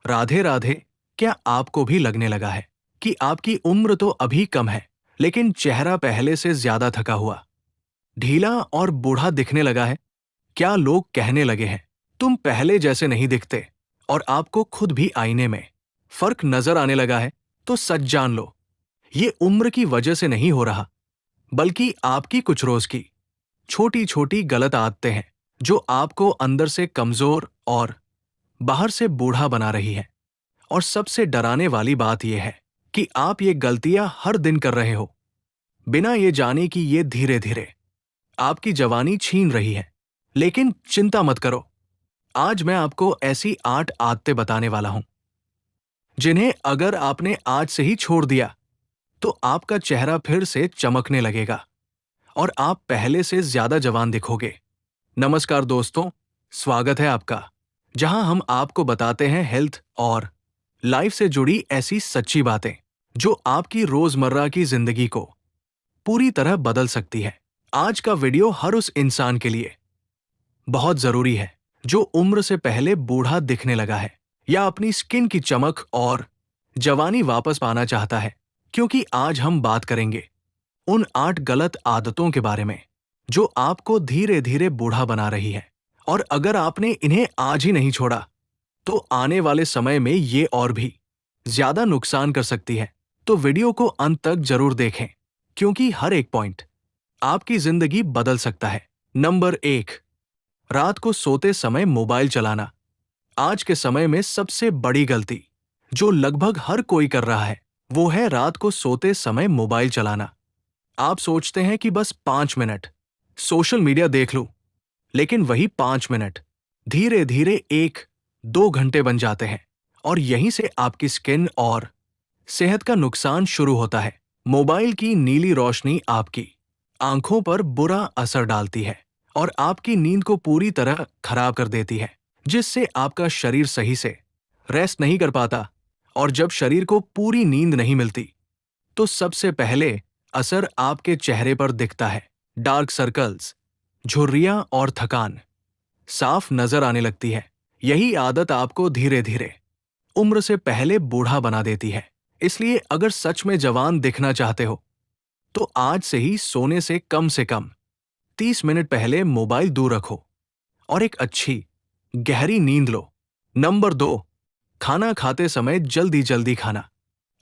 राधे राधे। क्या आपको भी लगने लगा है कि आपकी उम्र तो अभी कम है, लेकिन चेहरा पहले से ज्यादा थका हुआ, ढीला और बूढ़ा दिखने लगा है? क्या लोग कहने लगे हैं, तुम पहले जैसे नहीं दिखते, और आपको खुद भी आईने में फर्क नजर आने लगा है? तो सच जान लो, ये उम्र की वजह से नहीं हो रहा, बल्कि आपकी कुछ रोज की छोटी छोटी गलत आदतें हैं जो आपको अंदर से कमजोर और बाहर से बूढ़ा बना रही है। और सबसे डराने वाली बात यह है कि आप ये गलतियां हर दिन कर रहे हो, बिना ये जाने कि ये धीरे धीरे आपकी जवानी छीन रही है। लेकिन चिंता मत करो, आज मैं आपको ऐसी 8 आदतें बताने वाला हूं जिन्हें अगर आपने आज से ही छोड़ दिया तो आपका चेहरा फिर से चमकने लगेगा और आप पहले से ज्यादा जवान दिखोगे। नमस्कार दोस्तों, स्वागत है आपका, जहां हम आपको बताते हैं हेल्थ और लाइफ से जुड़ी ऐसी सच्ची बातें जो आपकी रोजमर्रा की जिंदगी को पूरी तरह बदल सकती है। आज का वीडियो हर उस इंसान के लिए बहुत जरूरी है जो उम्र से पहले बूढ़ा दिखने लगा है या अपनी स्किन की चमक और जवानी वापस पाना चाहता है, क्योंकि आज हम बात करेंगे उन 8 गलत आदतों के बारे में जो आपको धीरे धीरे बूढ़ा बना रही है। और अगर आपने इन्हें आज ही नहीं छोड़ा तो आने वाले समय में ये और भी ज्यादा नुकसान कर सकती है। तो वीडियो को अंत तक जरूर देखें, क्योंकि हर एक पॉइंट आपकी जिंदगी बदल सकता है। नंबर 1, रात को सोते समय मोबाइल चलाना। आज के समय में सबसे बड़ी गलती जो लगभग हर कोई कर रहा है वो है रात को सोते समय मोबाइल चलाना। आप सोचते हैं कि बस 5 मिनट सोशल मीडिया देख लूं, लेकिन वही 5 मिनट धीरे धीरे 1-2 घंटे बन जाते हैं और यहीं से आपकी स्किन और सेहत का नुकसान शुरू होता है। मोबाइल की नीली रोशनी आपकी आंखों पर बुरा असर डालती है और आपकी नींद को पूरी तरह खराब कर देती है, जिससे आपका शरीर सही से रेस्ट नहीं कर पाता। और जब शरीर को पूरी नींद नहीं मिलती तो सबसे पहले असर आपके चेहरे पर दिखता है। डार्क सर्कल्स, झुर्रियां और थकान साफ नजर आने लगती है। यही आदत आपको धीरे धीरे उम्र से पहले बूढ़ा बना देती है। इसलिए अगर सच में जवान दिखना चाहते हो तो आज से ही सोने से कम 30 मिनट पहले मोबाइल दूर रखो और एक अच्छी गहरी नींद लो। नंबर 2, खाना खाते समय जल्दी जल्दी खाना।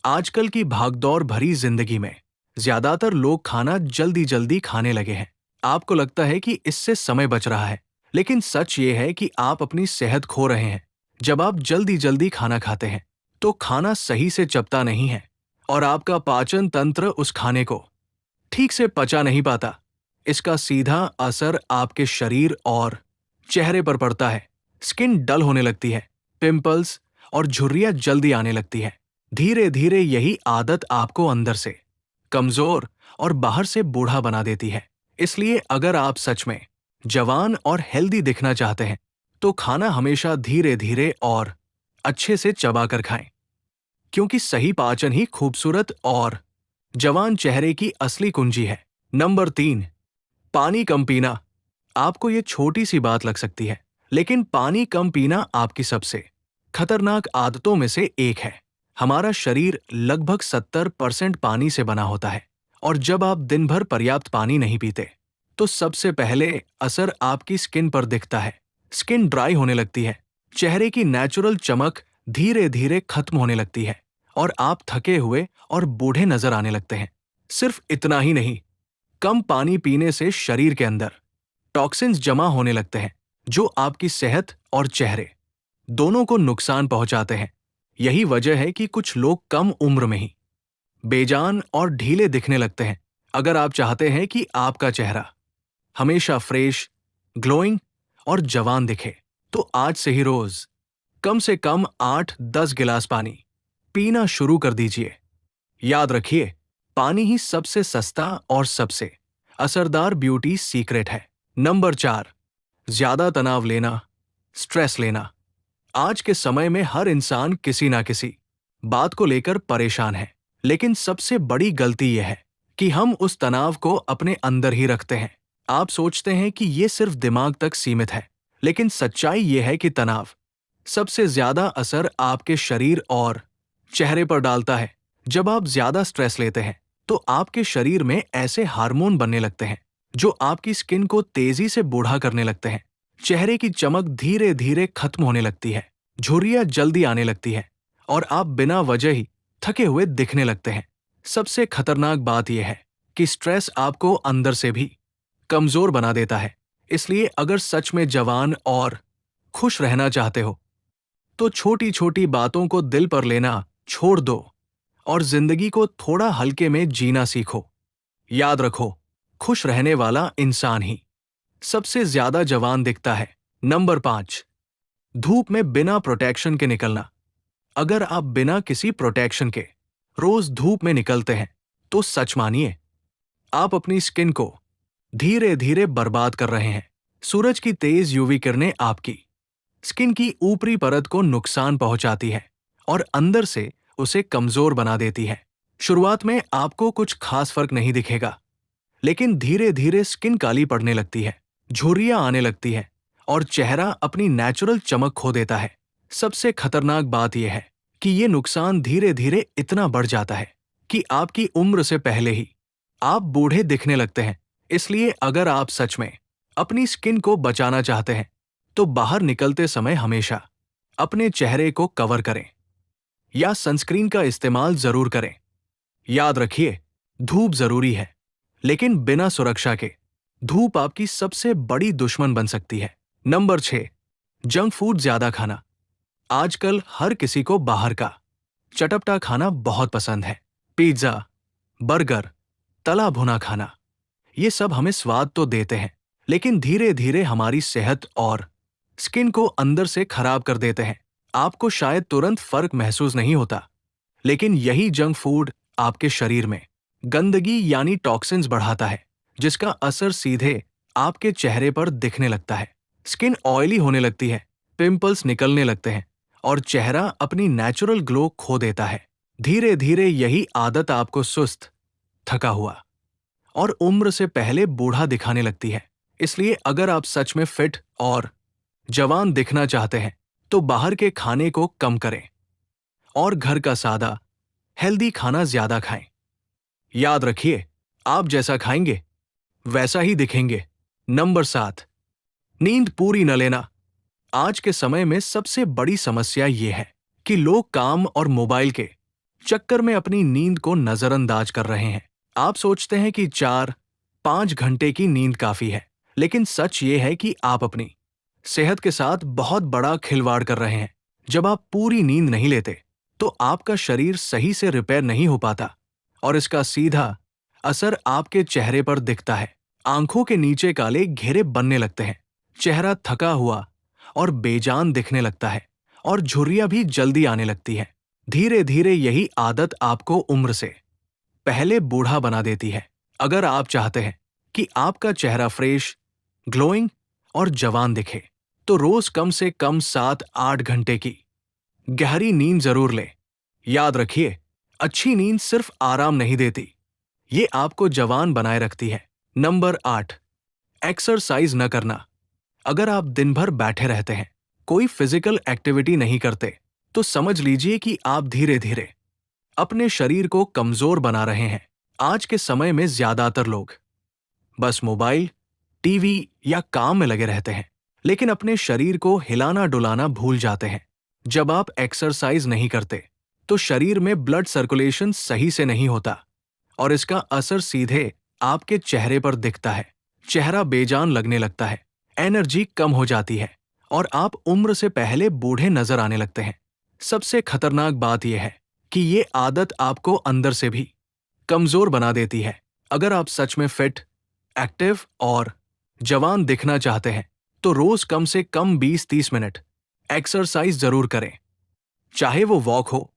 आजकल की भागदौड़ भरी जिंदगी में ज्यादातर लोग खाना जल्दी जल्दी खाने लगे हैं। आपको लगता है कि इससे समय बच रहा है, लेकिन सच ये है कि आप अपनी सेहत खो रहे हैं। जब आप जल्दी जल्दी खाना खाते हैं तो खाना सही से चबता नहीं है और आपका पाचन तंत्र उस खाने को ठीक से पचा नहीं पाता। इसका सीधा असर आपके शरीर और चेहरे पर पड़ता है। स्किन डल होने लगती है, पिंपल्स और झुर्रियां जल्दी आने लगती है। धीरे धीरे यही आदत आपको अंदर से कमजोर और बाहर से बूढ़ा बना देती है। इसलिए अगर आप सच में जवान और हेल्दी दिखना चाहते हैं तो खाना हमेशा धीरे धीरे और अच्छे से चबाकर खाएं, क्योंकि सही पाचन ही खूबसूरत और जवान चेहरे की असली कुंजी है। नंबर 3, पानी कम पीना। आपको ये छोटी सी बात लग सकती है, लेकिन पानी कम पीना आपकी सबसे खतरनाक आदतों में से एक है। हमारा शरीर लगभग 70% पानी से बना होता है, और जब आप दिन भर पर्याप्त पानी नहीं पीते तो सबसे पहले असर आपकी स्किन पर दिखता है। स्किन ड्राई होने लगती है, चेहरे की नेचुरल चमक धीरे धीरे खत्म होने लगती है और आप थके हुए और बूढ़े नजर आने लगते हैं। सिर्फ इतना ही नहीं, कम पानी पीने से शरीर के अंदर टॉक्सिन्स जमा होने लगते हैं जो आपकी सेहत और चेहरे दोनों को नुकसान पहुंचाते हैं। यही वजह है कि कुछ लोग कम उम्र में ही बेजान और ढीले दिखने लगते हैं। अगर आप चाहते हैं कि आपका चेहरा हमेशा फ्रेश, ग्लोइंग और जवान दिखे तो आज से ही रोज कम से कम 8-10 गिलास पानी पीना शुरू कर दीजिए। याद रखिए, पानी ही सबसे सस्ता और सबसे असरदार ब्यूटी सीक्रेट है। नंबर 4, ज्यादा तनाव लेना, स्ट्रेस लेना। आज के समय में हर इंसान किसी ना किसी बात को लेकर परेशान है, लेकिन सबसे बड़ी गलती यह है कि हम उस तनाव को अपने अंदर ही रखते हैं। आप सोचते हैं कि ये सिर्फ दिमाग तक सीमित है, लेकिन सच्चाई यह है कि तनाव सबसे ज्यादा असर आपके शरीर और चेहरे पर डालता है। जब आप ज्यादा स्ट्रेस लेते हैं तो आपके शरीर में ऐसे हार्मोन बनने लगते हैं जो आपकी स्किन को तेजी से बूढ़ा करने लगते हैं। चेहरे की चमक धीरे धीरे खत्म होने लगती है, झुर्रियां जल्दी आने लगती है और आप बिना वजह ही थके हुए दिखने लगते हैं। सबसे खतरनाक बात यह है कि स्ट्रेस आपको अंदर से भी कमजोर बना देता है। इसलिए अगर सच में जवान और खुश रहना चाहते हो तो छोटी छोटी बातों को दिल पर लेना छोड़ दो और जिंदगी को थोड़ा हल्के में जीना सीखो। याद रखो, खुश रहने वाला इंसान ही सबसे ज्यादा जवान दिखता है। नंबर 5, धूप में बिना प्रोटेक्शन के निकलना। अगर आप बिना किसी प्रोटेक्शन के रोज धूप में निकलते हैं तो सच मानिए आप अपनी स्किन को धीरे धीरे बर्बाद कर रहे हैं। सूरज की तेज यूवी किरणें आपकी स्किन की ऊपरी परत को नुकसान पहुंचाती है और अंदर से उसे कमजोर बना देती है। शुरुआत में आपको कुछ खास फर्क नहीं दिखेगा, लेकिन धीरे धीरे स्किन काली पड़ने लगती है, झुर्रियां आने लगती है और चेहरा अपनी नेचुरल चमक खो देता है। सबसे खतरनाक बात यह है कि ये नुकसान धीरे धीरे इतना बढ़ जाता है कि आपकी उम्र से पहले ही आप बूढ़े दिखने लगते हैं। इसलिए अगर आप सच में अपनी स्किन को बचाना चाहते हैं तो बाहर निकलते समय हमेशा अपने चेहरे को कवर करें या सनस्क्रीन का इस्तेमाल जरूर करें। याद रखिए, धूप जरूरी है, लेकिन बिना सुरक्षा के धूप आपकी सबसे बड़ी दुश्मन बन सकती है। नंबर 6, जंक फूड ज्यादा खाना। आजकल हर किसी को बाहर का चटपटा खाना बहुत पसंद है। पिज्जा, बर्गर, तला भुना खाना, ये सब हमें स्वाद तो देते हैं, लेकिन धीरे धीरे हमारी सेहत और स्किन को अंदर से खराब कर देते हैं। आपको शायद तुरंत फर्क महसूस नहीं होता, लेकिन यही जंक फूड आपके शरीर में गंदगी यानी टॉक्सिन्स बढ़ाता है, जिसका असर सीधे आपके चेहरे पर दिखने लगता है। स्किन ऑयली होने लगती है, पिंपल्स निकलने लगते हैं और चेहरा अपनी नेचुरल ग्लो खो देता है। धीरे धीरे यही आदत आपको सुस्त, थका हुआ और उम्र से पहले बूढ़ा दिखाने लगती है। इसलिए अगर आप सच में फिट और जवान दिखना चाहते हैं तो बाहर के खाने को कम करें और घर का सादा हेल्दी खाना ज्यादा खाएं। याद रखिए, आप जैसा खाएंगे वैसा ही दिखेंगे। नंबर 7, नींद पूरी न लेना। आज के समय में सबसे बड़ी समस्या ये है कि लोग काम और मोबाइल के चक्कर में अपनी नींद को नजरअंदाज कर रहे हैं। आप सोचते हैं कि 4-5 घंटे की नींद काफी है, लेकिन सच ये है कि आप अपनी सेहत के साथ बहुत बड़ा खिलवाड़ कर रहे हैं। जब आप पूरी नींद नहीं लेते तो आपका शरीर सही से रिपेयर नहीं हो पाता और इसका सीधा असर आपके चेहरे पर दिखता है। आंखों के नीचे काले घेरे बनने लगते हैं, चेहरा थका हुआ और बेजान दिखने लगता है और झुर्रियां भी जल्दी आने लगती है। धीरे धीरे यही आदत आपको उम्र से पहले बूढ़ा बना देती है। अगर आप चाहते हैं कि आपका चेहरा फ्रेश, ग्लोइंग और जवान दिखे तो रोज कम से कम 7-8 घंटे की गहरी नींद जरूर लें। याद रखिए, अच्छी नींद सिर्फ आराम नहीं देती, ये आपको जवान बनाए रखती है। नंबर 8, एक्सरसाइज न करना। अगर आप दिन भर बैठे रहते हैं, कोई फिजिकल एक्टिविटी नहीं करते, तो समझ लीजिए कि आप धीरे धीरे अपने शरीर को कमजोर बना रहे हैं। आज के समय में ज्यादातर लोग बस मोबाइल, टीवी या काम में लगे रहते हैं, लेकिन अपने शरीर को हिलाना डुलाना भूल जाते हैं। जब आप एक्सरसाइज नहीं करते तो शरीर में ब्लड सर्कुलेशन सही से नहीं होता और इसका असर सीधे आपके चेहरे पर दिखता है। चेहरा बेजान लगने लगता है, एनर्जी कम हो जाती है और आप उम्र से पहले बूढ़े नजर आने लगते हैं। सबसे खतरनाक बात यह है कि ये आदत आपको अंदर से भी कमजोर बना देती है। अगर आप सच में फिट, एक्टिव और जवान दिखना चाहते हैं तो रोज कम से कम 20-30 मिनट एक्सरसाइज जरूर करें, चाहे वो वॉक हो,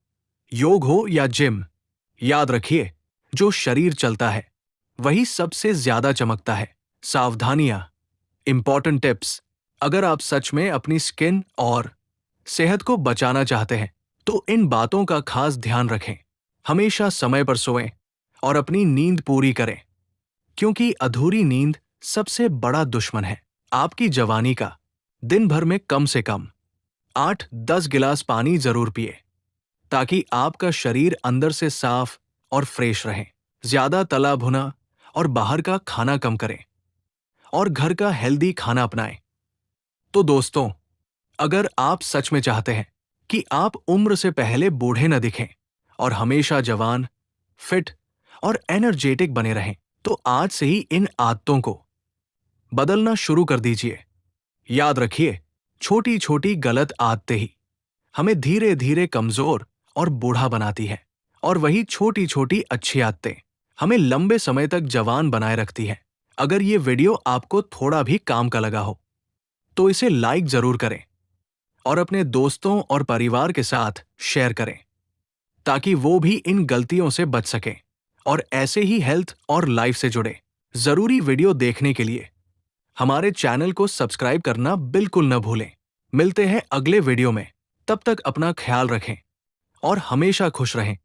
योग हो या जिम। याद रखिए, जो शरीर चलता है वही सबसे ज्यादा चमकता है। सावधानियां, इंपॉर्टेंट टिप्स। अगर आप सच में अपनी स्किन और सेहत को बचाना चाहते हैं तो इन बातों का खास ध्यान रखें। हमेशा समय पर सोएं और अपनी नींद पूरी करें, क्योंकि अधूरी नींद सबसे बड़ा दुश्मन है आपकी जवानी का। दिन भर में कम से कम 8-10 गिलास पानी जरूर पिए ताकि आपका शरीर अंदर से साफ और फ्रेश रहे। ज्यादा तला भुना और बाहर का खाना कम करें और घर का हेल्दी खाना अपनाएं। तो दोस्तों, अगर आप सच में चाहते हैं कि आप उम्र से पहले बूढ़े न दिखें और हमेशा जवान, फिट और एनर्जेटिक बने रहें, तो आज से ही इन आदतों को बदलना शुरू कर दीजिए। याद रखिए, छोटी छोटी गलत आदतें ही हमें धीरे धीरे कमजोर और बूढ़ा बनाती है, और वही छोटी छोटी अच्छी आदतें हमें लंबे समय तक जवान बनाए रखती हैं। अगर ये वीडियो आपको थोड़ा भी काम का लगा हो तो इसे लाइक जरूर करें और अपने दोस्तों और परिवार के साथ शेयर करें ताकि वो भी इन गलतियों से बच सकें और ऐसे ही हेल्थ और लाइफ से जुड़े जरूरी वीडियो देखने के लिए हमारे चैनल को सब्सक्राइब करना बिल्कुल न भूलें। मिलते हैं अगले वीडियो में। तब तक अपना ख्याल रखें और हमेशा खुश रहें।